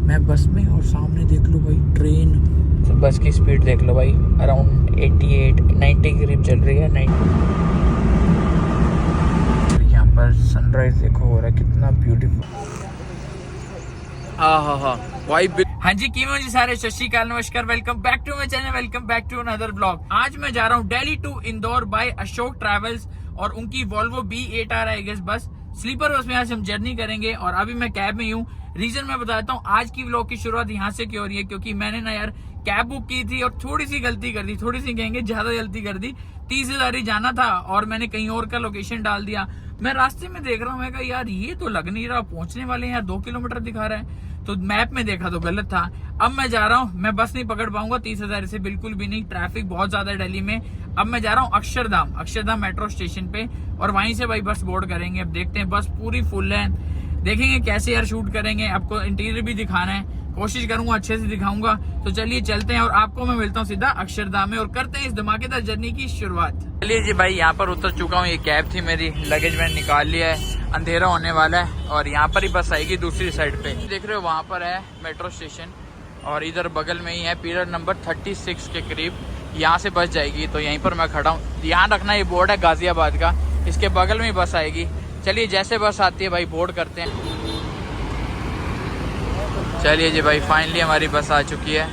मैं बस में और सामने देख लो भाई ट्रेन। तो बस की स्पीड देख लो भाई, अराउंड 88-90 के करीब चल रही है। 90। यहाँ पर सनराइज देखो हो रहा है, कितना ब्यूटीफुल। हाँ जी, की जी सारे, सत श्री अकाल, नमस्कार, welcome back to my channel, welcome back to another blog. आज मैं जा रहा हूँ Delhi to Indore by Ashok Travels और उनकी Volvo B8R I guess bus, sleeper bus में आज हम जर्नी करेंगे। और अभी मैं कैब में ही हूँ। रीजन मैं बताता हूँ आज की व्लॉग की शुरुआत यहाँ से क्यों हो रही है, क्योंकि मैंने ना यार कैब बुक की थी और थोड़ी सी गलती कर दी, थोड़ी सी कहेंगे ज्यादा गलती कर दी। 30,000 ही जाना था और मैंने कहीं और का लोकेशन डाल दिया। मैं रास्ते में देख रहा हूँ, मैं कहा यार ये तो लग नहीं रहा, पहुंचने वाले हैं यार, 2 किलोमीटर दिखा रहा है। तो मैप में देखा तो गलत था। अब मैं जा रहा हूँ, मैं बस नहीं पकड़ पाऊंगा 30,000 से, बिल्कुल भी नहीं, ट्रैफिक बहुत ज्यादा है दिल्ली में। अब मैं जा रहा हूँ अक्षरधाम मेट्रो स्टेशन पे और वहीं से भाई बस बोर्ड करेंगे। अब देखते हैं, बस पूरी फुल है, देखेंगे कैसे यार शूट करेंगे। आपको इंटीरियर भी दिखाना है, कोशिश करूंगा अच्छे से दिखाऊंगा। तो चलिए चलते हैं और आपको मैं मिलता हूँ सीधा अक्षरधाम में और करते हैं इस धमाकेदार जर्नी की शुरुआत। चलिए जी भाई, यहाँ पर उतर चुका हूँ, ये कैब थी मेरी, लगेज मैंने निकाल लिया है, अंधेरा होने वाला है और यहाँ पर ही बस आएगी दूसरी साइड पे। देख रहे हो वहाँ पर है मेट्रो स्टेशन और इधर बगल में ही है पिलर नंबर 36 के करीब, यहाँ से बस जाएगी। तो यहीं पर मैं खड़ा हूँ, ध्यान रखना ये बोर्ड है गाजियाबाद का, इसके बगल में ही बस आएगी। चलिए जैसे बस आती है भाई बोर्ड करते हैं। चलिए जी भाई, फाइनली हमारी बस आ चुकी है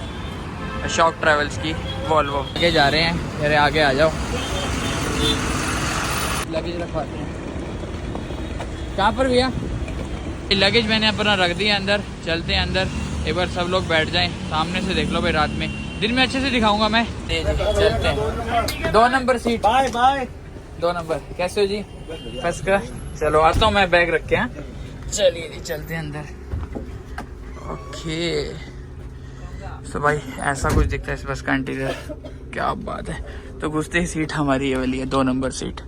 अशोक ट्रैवल्स की वोल्वो। आगे जा रहे हैं, मेरे आगे आ जाओ, लगेज रखवाते हैं। कहाँ पर भैया? लगेज मैंने अपना रख दिया अंदर, चलते हैं अंदर। एक बार सब लोग बैठ जाएं, सामने से देख लो भाई, रात में, दिन में अच्छे से दिखाऊंगा मैं। चलते हैं, 2 number seat. Bye bye. 2 number, कैसे हो जी? बस का चलो, आता हूँ मैं, बैग रख के। चलिए जी चलते हैं अंदर। ओके तो भाई ऐसा कुछ दिखता है इस बस का इंटीरियर, क्या बात है। तो घुसते ही सीट हमारी ये वाली है, 2 नंबर सीट।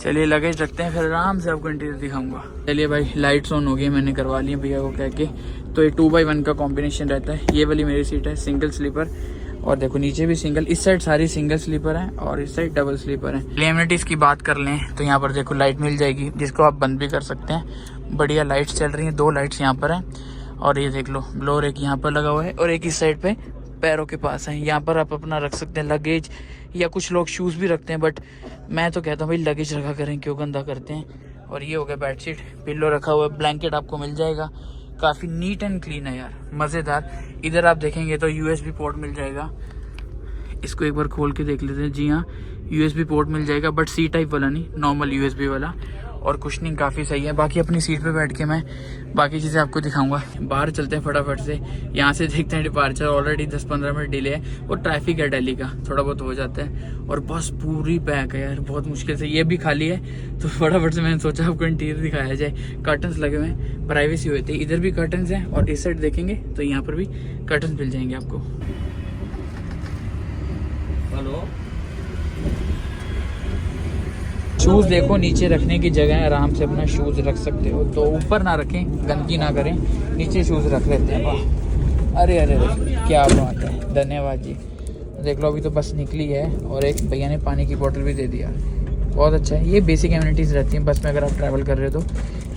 चलिए लगेज रखते हैं, फिर आराम से आपको इंटीरियर दिखाऊंगा। चलिए भाई, लाइट्स ऑन हो गई, मैंने करवा ली है भैया को कह के। तो ये 2x1 का कॉम्बिनेशन रहता है। ये वाली मेरी सीट है सिंगल स्लीपर, और देखो नीचे भी सिंगल, इस साइड सारी सिंगल स्लीपर है और इस साइड डबल स्लीपर है। एमिनिटीज की बात कर लें तो यहाँ पर देखो लाइट मिल जाएगी, जिसको आप बंद भी कर सकते हैं। बढ़िया लाइट्स चल रही हैं, 2 लाइट्स यहाँ पर हैं। और ये देख लो ब्लोर एक यहाँ पर लगा हुआ है और एक इस साइड पे पैरों के पास है। यहाँ पर आप अपना रख सकते हैं लगेज, या कुछ लोग शूज़ भी रखते हैं, बट मैं तो कहता हूँ भाई लगेज रखा करें, क्यों गंदा करते हैं। और ये हो गया बेडशीट, पिल्लो रखा हुआ है, ब्लैंकेट आपको मिल जाएगा। काफ़ी नीट एंड क्लीन है यार, मज़ेदार। इधर आप देखेंगे तो USB पोर्ट मिल जाएगा, इसको एक बार खोल के देख लेते हैं। जी हाँ, USB पोर्ट मिल जाएगा, बट C टाइप वाला नहीं, नॉर्मल USB वाला। और कुशनिंग काफ़ी सही है। बाकी अपनी सीट पे बैठ के मैं बाकी चीज़ें आपको दिखाऊंगा। बाहर चलते हैं फटाफट से, यहाँ से देखते हैं डिपार्चर, ऑलरेडी 10-15 मिनट डिले है और ट्रैफिक है दिल्ली का, थोड़ा बहुत हो जाता है। और बस पूरी पैक है यार, बहुत मुश्किल से, ये भी खाली है। तो फटाफट से मैंने सोचा आपको इंटीरियर दिखाया जाए। कर्टन्स लगे हुए हैं, प्राइवेसी होती है, इधर भी कर्टन्स हैं और इस साइड देखेंगे तो यहाँ पर भी कर्टन्स मिल जाएंगे आपको। हेलो, शूज़ देखो नीचे रखने की जगह है, आराम से अपना शूज़ रख सकते हो। तो ऊपर ना रखें, गंदगी ना करें, नीचे शूज़ रख लेते हैं। वाह, अरे अरे अरे क्या बात है, धन्यवाद जी। देख लो अभी तो बस निकली है और एक भैया ने पानी की बोतल भी दे दिया, बहुत अच्छा है। ये बेसिक एमिनिटीज़ रहती हैं बस में, अगर आप ट्रैवल कर रहे हो तो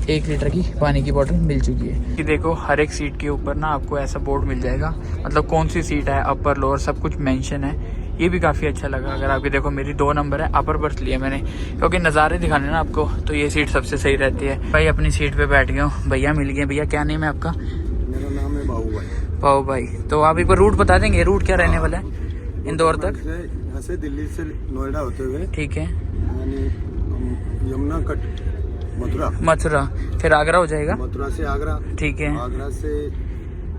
1 लीटर की पानी की बोतल मिल चुकी है। कि देखो हर एक सीट के ऊपर ना आपको ऐसा बोर्ड मिल जाएगा, मतलब कौन सी सीट है, अपर लोअर सब कुछ मेंशन है। ये भी काफ़ी अच्छा लगा। अगर आपकी देखो मेरी 2 नंबर है, अपर बर्थ लिया मैंने, क्योंकि नज़ारे दिखाने ना आपको, तो ये सीट सबसे सही रहती है। भाई अपनी सीट पे बैठ गया हूँ, भैया मिल गए। भैया क्या नेम है आपका? मेरा नाम है बाबू भाई। बाबू भाई, तो आप एक बार रूट बता देंगे, रूट क्या रहने वाला है इंदौर तक? यहाँ से दिल्ली से नोएडा होते हुए, ठीक है, यानी यमुना कट मथुरा, फिर आगरा हो जाएगा। मथुरा से आगरा, ठीक है, आगरा से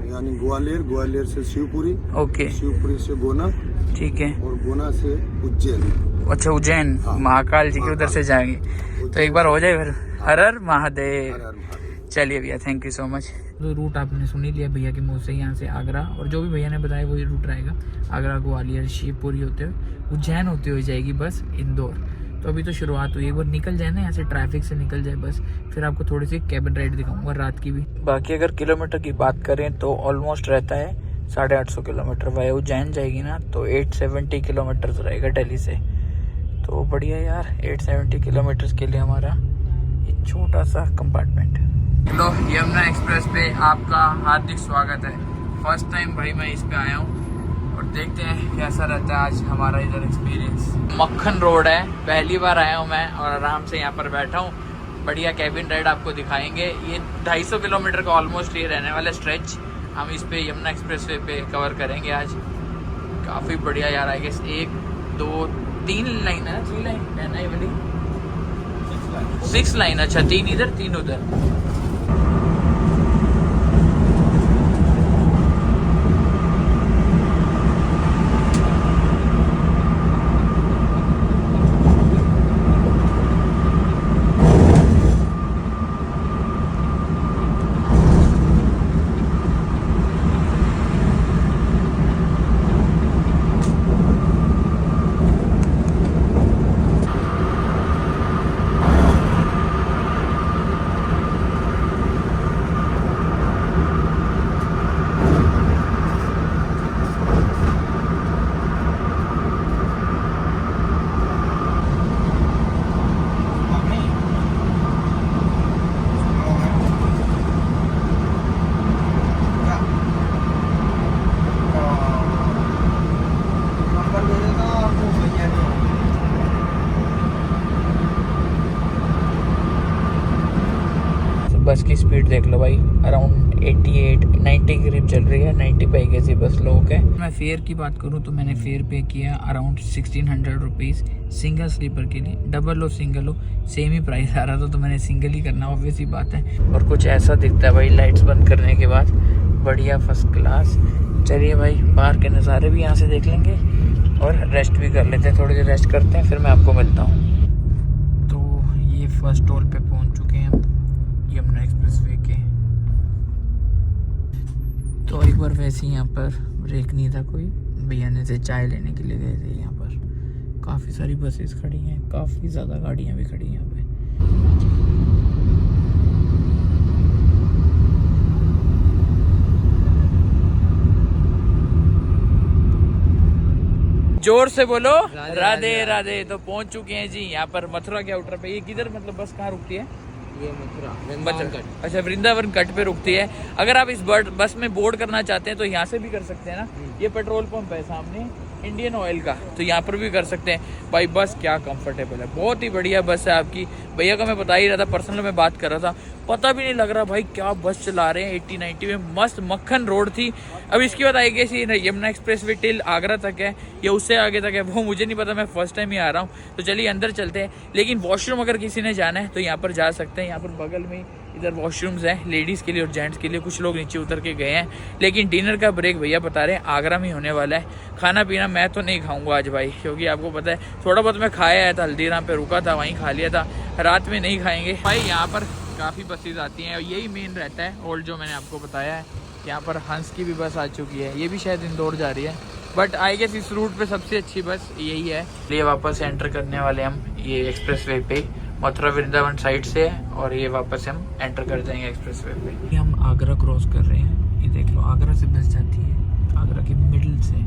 यानी ग्वालियर, ग्वालियर से शिवपुरी, ओके, शिवपुरी से गोना, ठीक है, और गोना से उज्जैन। अच्छा उज्जैन, हाँ, महाकाल जी के उधर से जाएंगे। तो एक बार हो जाए फिर। हर हर महादेव। हर महादेव। चलिए भैया, थैंक यू सो मच। तो रूट आपने सुन ही लिया भैया के मुँह से, यहाँ से आगरा, और जो भी भैया ने बताया वही रूट रहेगा। आगरा, ग्वालियर, शिवपुरी होते हुए उज्जैन होते हुए जाएगी बस इंदौर। तो अभी तो शुरुआत हुई, एक बार निकल जाए ना यहाँ से, ट्रैफिक से निकल जाए बस, फिर आपको थोड़ी सी कैबिन राइड दिखाऊंगा रात की भी। बाकी अगर किलोमीटर की बात करें तो ऑलमोस्ट रहता है 850 किलोमीटर। वाया उज्जैन जाएगी ना तो 870 किलोमीटर रहेगा दिल्ली से। तो बढ़िया यार, 870 किलोमीटर के लिए हमारा एक छोटा सा कंपार्टमेंट। हेलो, यमुना एक्सप्रेस पे आपका हार्दिक स्वागत है। फर्स्ट टाइम भाई मैं इस पे आया हूँ और देखते हैं कैसा रहता है आज हमारा इधर एक्सपीरियंस। मक्खन रोड है, पहली बार आया हूँ मैं और आराम से यहाँ पर बैठा हूँ। बढ़िया कैबिन राइड आपको दिखाएंगे। ये 250 किलोमीटर का ऑलमोस्ट ये रहने वाला स्ट्रेच हम इस पे यमुना एक्सप्रेस वे पे कवर करेंगे आज। काफ़ी बढ़िया यार। आई गेस 1 2 3 लाइन है, 3 लाइन कहना है वाली 6 लाइन। अच्छा, 3 इधर 3 उधर। बस की स्पीड देख लो भाई, अराउंड 88-90 के करीब चल रही है। 90 पे कैसी बस लोग है। मैं फेयर की बात करूँ तो मैंने फेयर पे किया अराउंड 1600 रुपीज़ सिंगल स्लीपर के लिए। डबल हो सिंगल हो सेम ही प्राइस आ रहा था, तो मैंने सिंगल ही करना, ऑब्वियस ही बात है। और कुछ ऐसा दिखता है भाई लाइट्स बंद करने के बाद, बढ़िया फर्स्ट क्लास। चलिए भाई, बाहर के नज़ारे भी यहाँ से देख लेंगे और रेस्ट भी कर लेते हैं। थोड़ी देर रेस्ट करते हैं, फिर मैं आपको मिलता हूँ। तो ये फर्स्ट टोल पे पहुँच चुके हैं हम यमुना एक्सप्रेस वे के। तो एक बार वैसे ही यहाँ पर ब्रेक नहीं था कोई, भैया ने से चाय लेने के लिए गए थे। यहाँ पर काफ़ी सारी बसेस खड़ी हैं, काफ़ी ज़्यादा गाड़ियाँ भी खड़ी हैं यहाँ पे। जोर से बोलो राधे राधे। तो पहुंच चुके हैं जी यहाँ पर मथुरा के आउटर पे। ये किधर मतलब बस कहाँ रुकती है? ये मथुरा। अच्छा, वृंदावन कट पे रुकती है। अगर आप इस बस में बोर्ड करना चाहते हैं तो यहाँ से भी कर सकते हैं ना। ये पेट्रोल पंप है सामने इंडियन ऑयल का, तो यहाँ पर भी कर सकते हैं। भाई बस क्या कंफर्टेबल है, बहुत ही बढ़िया बस है आपकी। भैया को मैं बता ही रहा था, पर्सनल में बात कर रहा था, पता भी नहीं लग रहा भाई क्या बस चला रहे हैं। 80-90 में मस्त मक्खन रोड थी। अब इसकी बात आएगी कि Yamuna express way till Agra तक है या उससे आगे तक है, वो मुझे नहीं पता, मैं फर्स्ट टाइम ही आ रहा हूँ। तो चलिए अंदर चलते हैं। लेकिन वॉशरूम अगर किसी ने जाना है तो यहाँ पर जा सकते हैं। यहाँ पर बगल में इधर वॉशरूम्स हैं लेडीज़ के लिए और जेंट्स के लिए। कुछ लोग नीचे उतर के गए हैं, लेकिन डिनर का ब्रेक भैया बता रहे हैं आगरा में होने वाला है। खाना पीना मैं तो नहीं खाऊंगा आज भाई, क्योंकि आपको पता है थोड़ा बहुत मैं खाया आया था, हल्दीराम पे रुका था, वहीं खा लिया था। रात में नहीं खाएंगे भाई। यहाँ पर काफ़ी बसेज आती हैं और यही मेन रहता है। और जो मैंने आपको बताया है, यहाँ पर हंस की भी बस आ चुकी है। ये भी शायद इंदौर जा रही है, बट आई गेस इस रूट पे सबसे अच्छी बस यही है। ये वापस एंटर करने वाले हम ये एक्सप्रेस वे पे, मथुरा वृंदावन साइड से है, और ये वापस हम एंटर कर जाएंगे एक्सप्रेस वे पे। हम आगरा क्रॉस कर रहे हैं। ये देख लो, आगरा से बस जाती है, आगरा के मिडिल से।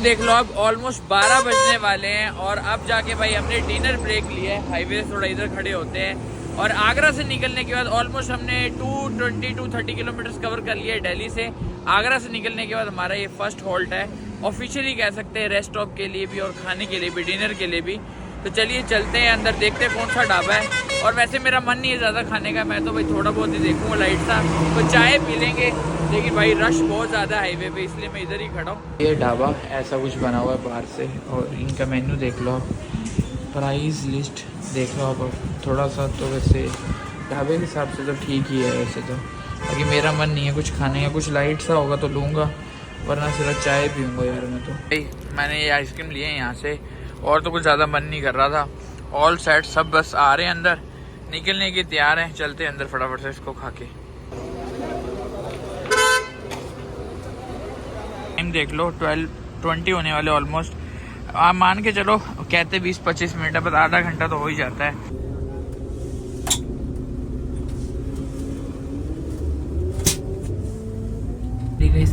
देख लो, अब ऑलमोस्ट 12 बजने वाले हैं और अब जाके भाई हमने डिनर ब्रेक लिया है। हाईवे से थोड़ा इधर खड़े होते हैं और आगरा से निकलने के बाद ऑलमोस्ट हमने 220-230 किलोमीटर कवर कर लिया है दिल्ली से। आगरा से निकलने के बाद हमारा ये फर्स्ट हॉल्ट है, ऑफिशियली कह सकते हैं, रेस्ट स्टॉप के लिए भी और खाने के लिए भी, डिनर के लिए भी। तो चलिए चलते हैं अंदर, देखते हैं कौन सा ढाबा है। और वैसे मेरा मन नहीं है ज़्यादा खाने का, मैं तो भाई थोड़ा बहुत ही देखूँगा लाइट सा, तो चाय पी लेंगे। लेकिन भाई रश बहुत ज़्यादा हाईवे पे, इसलिए मैं इधर ही खड़ा हूँ। ये ढाबा ऐसा कुछ बना हुआ है बाहर से, और इनका मेन्यू देख लो आप, प्राइस लिस्ट देख लो आप। थोड़ा सा तो वैसे ढाबे के हिसाब से तो ठीक ही है वैसे तो, बाकी मेरा मन नहीं है कुछ खाने का। कुछ लाइट सा होगा तो लूँगा, वरना सिर्फ चाय पीऊँगा यार मैं तो। मैंने ये आइसक्रीम लिए हैं यहाँ से, और तो कुछ ज़्यादा मन नहीं कर रहा था। ऑल सेट, सब बस आ रहे हैं अंदर, निकलने के तैयार हैं। चलते हैं अंदर फटाफट से इसको खा के। टाइम देख लो, 12:20 होने वाले ऑलमोस्ट। आप मान के चलो, कहते 20-25 मिनट है, बस आधा घंटा तो हो ही जाता है।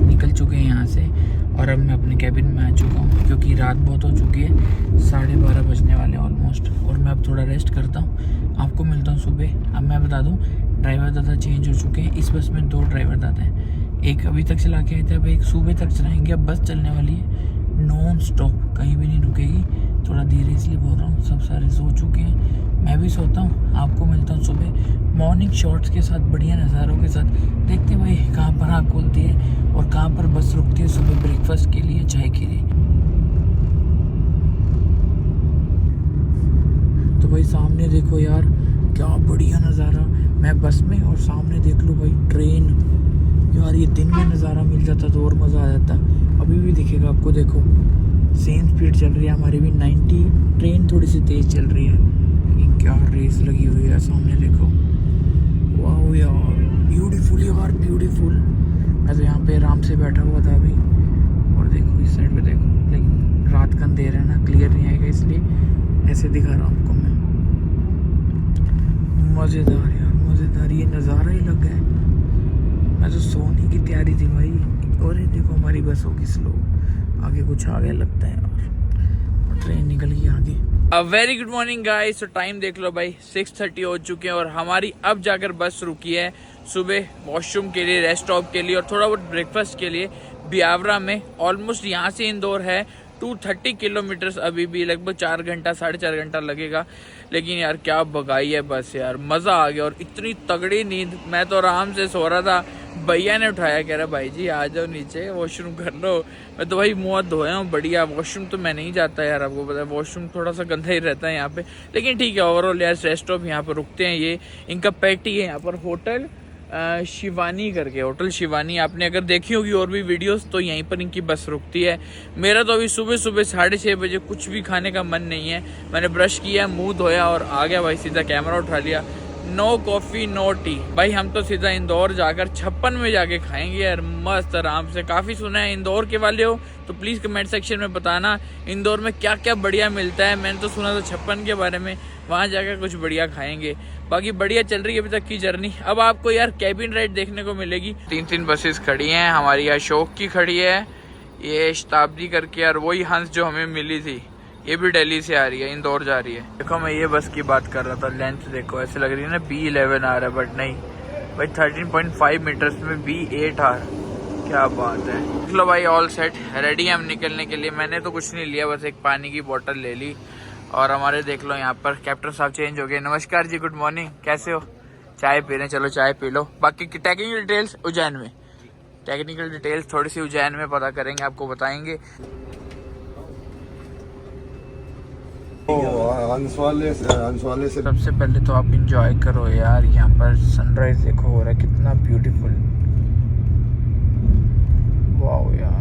निकल चुके हैं यहाँ से और अब मैं अपने कैबिन में आ चुका हूँ क्योंकि रात बहुत हो चुकी है, 12:30 बजने वाले ऑलमोस्ट। और मैं अब थोड़ा रेस्ट करता हूँ, आपको मिलता हूँ सुबह। अब मैं बता दूँ, ड्राइवर दादा चेंज हो चुके हैं। इस बस में 2 ड्राइवर दादा हैं, एक अभी तक चला के आए थे, अब एक सुबह तक चलाएंगे। अब बस चलने वाली है नॉन स्टॉप, कहीं भी नहीं रुकेगी। थोड़ा धीरे इसलिए बोल रहा हूँ, सब सारे सो चुके हैं, मैं भी सोता हूँ। आपको मिलता हूँ सुबह मॉर्निंग शॉट्स के साथ, बढ़िया नज़ारों के साथ। देखते भाई कहाँ पर आँख खुलती है और कहाँ पर बस रुकती है सुबह ब्रेकफास्ट के लिए, चाय के लिए। तो भाई सामने देखो यार, क्या बढ़िया नज़ारा। मैं बस में और सामने देख लो भाई ट्रेन। यार ये दिन में नज़ारा मिल जाता तो और मज़ा आ जाता। अभी भी दिखेगा आपको, देखो सेम स्पीड चल रही है हमारी भी 90। ट्रेन थोड़ी सी तेज़ चल रही है, लेकिन क्या रेस लगी हुई है सामने देखो। वाह यार ब्यूटीफुल यार, ब्यूटीफुल। मैं तो यहाँ पे आराम से बैठा हुआ था अभी, और देखो इस साइड पे देखो, लेकिन रात का अंधेरा है ना, क्लियर नहीं आएगा, इसलिए ऐसे दिखा रहा हूँ आपको मैं। मज़ेदार यार, मज़ेदार। ये नज़ारा ही लग गया है। मैं तो सोने की तैयारी थी भाई, और ये देखो हमारी बस होगी स्लो, आगे कुछ आ गया लगता है और ट्रेन निकल गई आगे। Very good morning guys. तो टाइम देख लो भाई, 6:30 हो चुके हैं और हमारी अब जाकर बस रुकी है सुबह वॉशरूम के लिए, रेस्ट स्टॉप के लिए और थोड़ा बहुत ब्रेकफास्ट के लिए ब्यावरा में। ऑलमोस्ट यहाँ से इंदौर है 230 किलोमीटर्स, अभी भी लगभग 4 घंटा 4.5 घंटा लगेगा। लेकिन यार क्या भगाई है बस यार, मज़ा आ गया। और इतनी तगड़ी नींद, मैं तो आराम से सो रहा था, भैया ने उठाया, कह रहा भाई जी आ जाओ नीचे वॉशरूम कर लो। मैं तो भाई मुँह धोया हूँ बढ़िया। वॉशरूम तो मैं नहीं जाता यार, आपको पता है वॉशरूम थोड़ा सा गंदा ही रहता है यहाँ पे, लेकिन ठीक है ओवरऑल यार। रेस्ट स्टॉप यहाँ पर रुकते हैं, ये इनका पैटी है यहाँ पर, होटल शिवानी करके, होटल शिवानी। आपने अगर देखी होगी और भी वीडियोस, तो यहीं पर इनकी बस रुकती है। मेरा तो अभी सुबह 6:30 बजे कुछ भी खाने का मन नहीं है। मैंने ब्रश किया, मुंह धोया और आ गया भाई, सीधा कैमरा उठा लिया। नो कॉफ़ी नो टी भाई, हम तो सीधा इंदौर जाकर 56 में जाके खाएंगे यार, मस्त आराम से। काफ़ी सुना है इंदौर के वाले हो तो प्लीज़ कमेंट सेक्शन में बताना इंदौर में क्या क्या बढ़िया मिलता है। मैंने तो सुना था 56 के बारे में, वहाँ जाकर कुछ बढ़िया खाएंगे। बाकी बढ़िया चल रही है अभी तक की जर्नी। अब आपको यार कैबिन राइड देखने को मिलेगी। 3 बसेस खड़ी हैं हमारी, अशोक की खड़ी है, ये शताब्दी करके, और वही हंस जो हमें मिली थी, ये भी दिल्ली से आ रही है, इंदौर जा रही है। देखो मैं ये बस की बात कर रहा था, लेंथ देखो ऐसे लग रही है ना B11 आ रहा है, बट नहीं भाई 13.5 मीटर्स में B8 आ रहा है। क्या बात है। देख लो भाई, ऑल सेट रेडी है हम निकलने के लिए। मैंने तो कुछ नहीं लिया, बस एक पानी की बोतल ले ली। और हमारे देख लो यहाँ पर कैप्टन साहब चेंज हो गए। नमस्कार जी, गुड मॉर्निंग, कैसे हो? चाय पी रहे हैं, चलो चाय पी लो। बाकी की टेक्निकल डिटेल्स उज्जैन में, टेक्निकल डिटेल्स थोड़ी सी उज्जैन में पता करेंगे, आपको बताएंगे। अंसवाले से सबसे पहले तो आप इंजॉय करो यार, यहाँ पर सनराइज देखो हो रहा है, कितना ब्यूटीफुल। वाओ यार,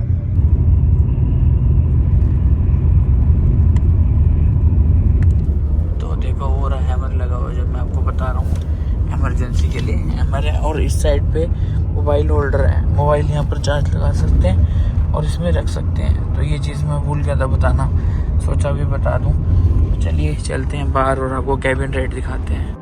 तो देखो वो रहा हैमर लगा हुआ, जब मैं आपको बता रहा हूँ इमरजेंसी के लिए हैमर है। और इस साइड पे मोबाइल होल्डर है, मोबाइल यहाँ पर चार्ज लगा सकते हैं और इसमें रख सकते हैं। तो ये चीज़ मैं भूल गया था बताना, सोचा भी बता दूँ। चलिए चलते हैं बाहर और आपको कैबिन राइड दिखाते हैं।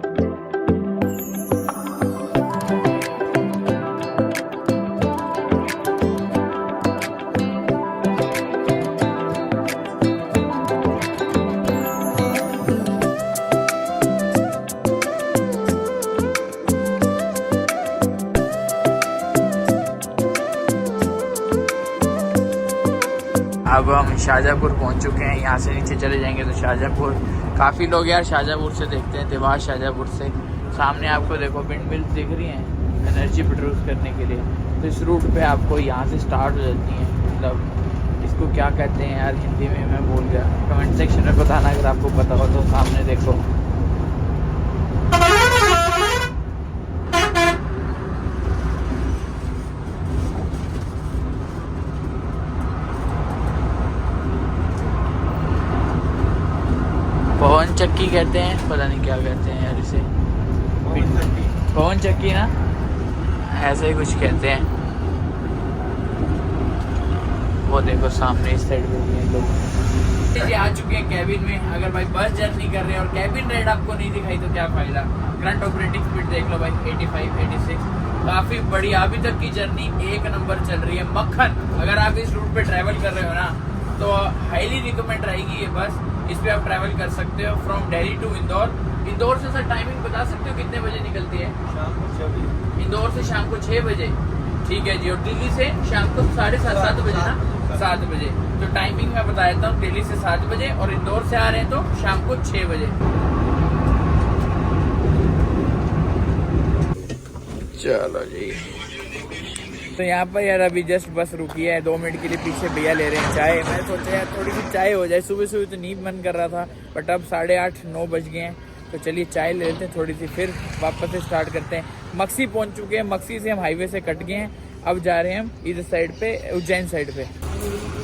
अब हम शाहजहाँपुर पहुंच चुके हैं, यहाँ से नीचे चले जाएंगे तो शाहजहाँपुर। काफ़ी लोग यार शाहजहाँपुर से देखते हैं, देवास शाहजहाँपुर से। सामने आपको देखो विंड मिल्स दिख रही हैं एनर्जी प्रोड्यूस करने के लिए। तो इस रूट पे आपको यहाँ से स्टार्ट हो जाती हैं, मतलब इसको क्या कहते हैं यार हिंदी में, मैं भूल गया। कमेंट सेक्शन में बताना अगर आपको पता हो तो। सामने देखो पवन चक्की कहते हैं, पता नहीं क्या कहते हैं यार इसे, पवन चक्की ना, ऐसे ही कुछ कहते हैं। वो देखो सामने इस साइड पे भी लोग आ चुके हैं कैबिन में। अगर भाई बस जर्नी कर रहे हैं और कैबिन राइड आपको नहीं दिखाई तो क्या फायदा। करंट ऑपरेटिंग स्पीड देख लो भाई, 85, 86। काफी बढ़िया अभी तक की जर्नी एक नंबर चल रही है। मक्खन, अगर आप इस रूट पे ट्रैवल कर रहे हो ना तो हाईली रिकमेंड रहेगी ये बस। इस पे आप ट्रैवल कर सकते हो फ्रॉम दिल्ली टू इंदौर। इंदौर से सर टाइमिंग बता सकते हो कितने बजे निकलती है? शाम को 6 बजे। इंदौर से शाम को 6 बजे, ठीक है जी। और दिल्ली से शाम को 7:30 बजे ना, 7 बजे। तो टाइमिंग मैं बता देता हूँ, दिल्ली से 7 बजे और इंदौर से आ रहे हैं तो शाम को 6 बजे। चलो जी, तो यहाँ पर यार अभी जस्ट बस रुकी है, 2 मिनट के लिए पीछे भैया ले रहे हैं चाय। मैं सोचा यार थोड़ी सी चाय हो जाए, सुबह सुबह तो नींद मन कर रहा था, बट अब 8:30-9 बज गए हैं, तो चलिए चाय ले लेते हैं थोड़ी सी, फिर वापस से स्टार्ट करते हैं। मक्सी पहुँच चुके हैं, मक्सी से हम हाईवे से कट गए हैं, अब जा रहे हैं हम इधर साइड पे, उज्जैन साइड पे।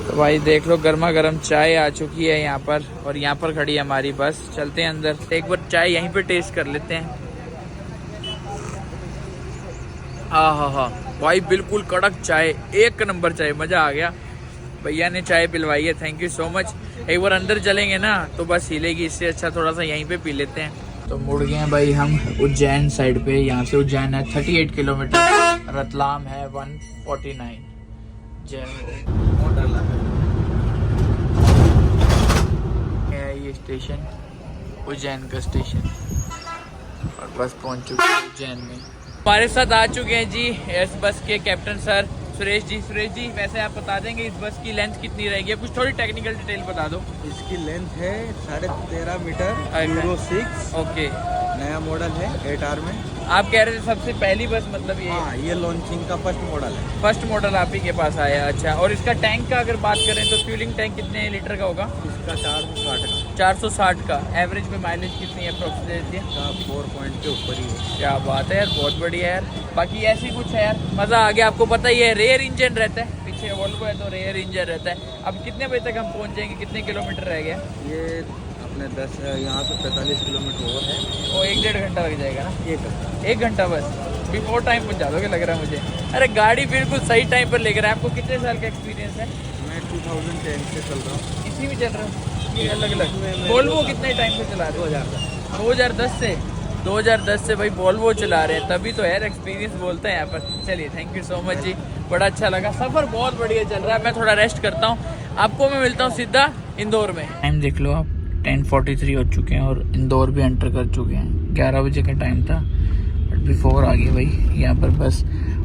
तो भाई देख लो गर्मा गर्म चाय आ चुकी है यहाँ पर, और यहाँ पर खड़ी है हमारी बस। चलते हैं अंदर, एक बार चाय यहीं पे टेस्ट कर लेते हैं। हाँ भाई बिल्कुल कड़क चाय, एक नंबर चाय, मजा आ गया। भैया ने चाय पिलवाई है, थैंक यू सो मच। एक बार अंदर चलेंगे ना तो बस हिलेगी, इससे अच्छा थोड़ा सा यहीं पे पी लेते हैं। तो मुड़ गए हैं भाई हम उज्जैन साइड पे। यहाँ से उज्जैन है 38 किलोमीटर, रतलाम है 149। जय हो। ये स्टेशन उज्जैन का स्टेशन, और बस पहुंच चुके हैं उज्जैन में। हमारे साथ आ चुके हैं जी इस बस के कैप्टन सर सुरेश जी। सुरेश जी वैसे आप बता देंगे इस बस की लेंथ कितनी रहेगी? कुछ थोड़ी टेक्निकल डिटेल बता दो। इसकी लेंथ है 13.5 मीटर, अच्छा। Euro 6, ओके, नया मॉडल है 8R में। आप कह रहे थे सबसे पहली बस, मतलब ये हाँ, ये लॉन्चिंग का फर्स्ट मॉडल है। फर्स्ट मॉडल आप ही के पास आया। अच्छा, और इसका टैंक का अगर बात करें तो फ्यूलिंग टैंक कितने लीटर का होगा? इसका 460 460 का। एवरेज में माइलेज कितनी अप्रोक्सीमेटली? का 4 पॉइंट के ऊपर ही है। क्या बात है यार, बहुत बढ़िया यार। बाकी ऐसी कुछ है यार, मजा आ गया। आपको पता ही है रेयर इंजन रहता है, पीछे वोल्वो है तो रेयर इंजन रहता है। अब कितने बजे तक हम पहुंच जाएंगे? कितने किलोमीटर रह गया? ये अपने 10 यहाँ से 45 किलोमीटर और है। वो 1-1.5 घंटा लग जाएगा ना? 1 घंटा बस। बिफोर टाइम पहुंचा दोगे लग रहा है मुझे। अरे गाड़ी बिल्कुल सही टाइम पर लेकर। आपको कितने साल का एक्सपीरियंस है? मैं 2010 से चल रहा हूँ। इसी में चल रहा हूँ? ये अलग अलग। वोल्वो कितने टाइम से चला रहे हो? 2010 से। 2010 से भाई वोल्वो चला रहे हैं, तभी तो यार एक्सपीरियंस बोलते हैं यहाँ पर। चलिए थैंक यू सो मच जी, बड़ा अच्छा लगा। सफ़र बहुत बढ़िया चल रहा है। मैं थोड़ा रेस्ट करता हूँ, आपको मैं मिलता हूँ सीधा इंदौर में। टाइम देख लो आप, 10:43 हो चुके हैं और इंदौर भी एंटर कर चुके हैं। 11 बजे का टाइम था, बट बिफोर आ गए भाई यहाँ पर बस।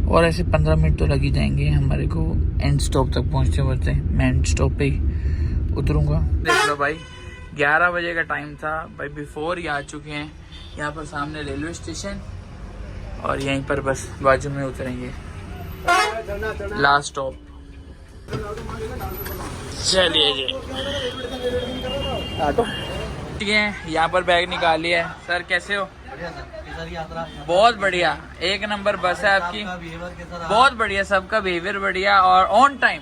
और ऐसे 15 मिनट तो लग ही जाएंगे हमारे को एंड स्टॉप तक पहुँचते पहुँचते। मैं एंड स्टॉप पे ही उतरूँगा। देख लो भाई 11 बजे का टाइम था भाई, बिफोर ही आ चुके हैं। यहाँ पर सामने रेलवे स्टेशन, और यहीं पर बस बाजू में उतरेंगे, लास्ट स्टॉप। चलिए जी, ठीक है। यहाँ पर बैग निकाल लिया है। सर कैसे हो? बहुत बढ़िया, एक नंबर बस है आपकी, बहुत बढ़िया, सबका बिहेवियर बढ़िया और ऑन टाइम।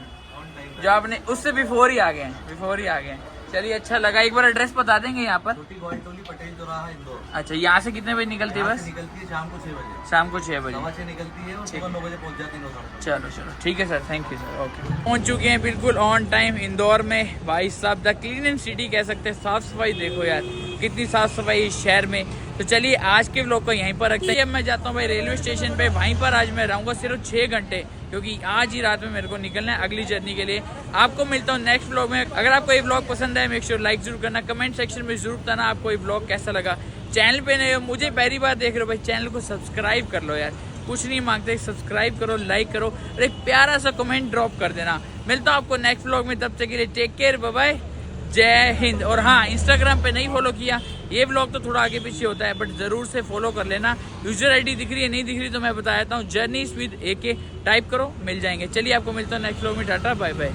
जो आपने उससे बिफोर ही आ गए हैं, बिफोर ही आ गए हैं। चलिए अच्छा लगा। एक बार एड्रेस बता देंगे यहाँ पर? पटेल चौराहा इंदौर। अच्छा, यहाँ से कितने बजे निकलती है बस? निकलती है शाम को 6 बजे। शाम को 6 बजे 6 निकलती है और सुबह 9 बजे पहुंच जाती है। चलो ठीक है sir, thank you sir. Okay, पहुंच चुके हैं बिल्कुल ऑन टाइम इंदौर में। भाई साहब द क्लीन एंड सिटी कह सकते हैं। साफ सफाई देखो यार, कितनी साफ सफाई इस शहर में। तो चलिए आज के व्लॉग को यहीं पर रखते हैं। अब मैं जाता हूँ भाई रेलवे स्टेशन पे, वहीं पर आज मैं रहूँगा सिर्फ 6 घंटे, क्योंकि आज ही रात में मेरे को निकलना है अगली जर्नी के लिए। आपको मिलता हूँ नेक्स्ट व्लॉग में। अगर आपको ये व्लॉग पसंद है, मेक श्योर लाइक जरूर करना, कमेंट सेक्शन में जरूर बताना आपको ये व्लॉग कैसा लगा। चैनल पे नए हो, मुझे पहली बार देख रहे हो भाई, चैनल को सब्सक्राइब कर लो यार, कुछ नहीं मांगते, सब्सक्राइब करो, लाइक करो और एक प्यारा सा कमेंट ड्रॉप कर देना। मिलता हूँ आपको नेक्स्ट व्लॉग में, तब तक के लिए टेक केयर, बाय बाय, जय हिंद। और हाँ, इंस्टाग्राम पे नहीं फॉलो किया, ये व्लॉग तो थोड़ा आगे पीछे होता है, बट जरूर से फॉलो कर लेना। यूजर आईडी दिख रही है, नहीं दिख रही तो मैं बता देता हूँ, जर्नीज विद AK टाइप करो, मिल जाएंगे। चलिए आपको मिलता हूँ नेक्स्ट व्लॉग में, टाटा बाय बाय।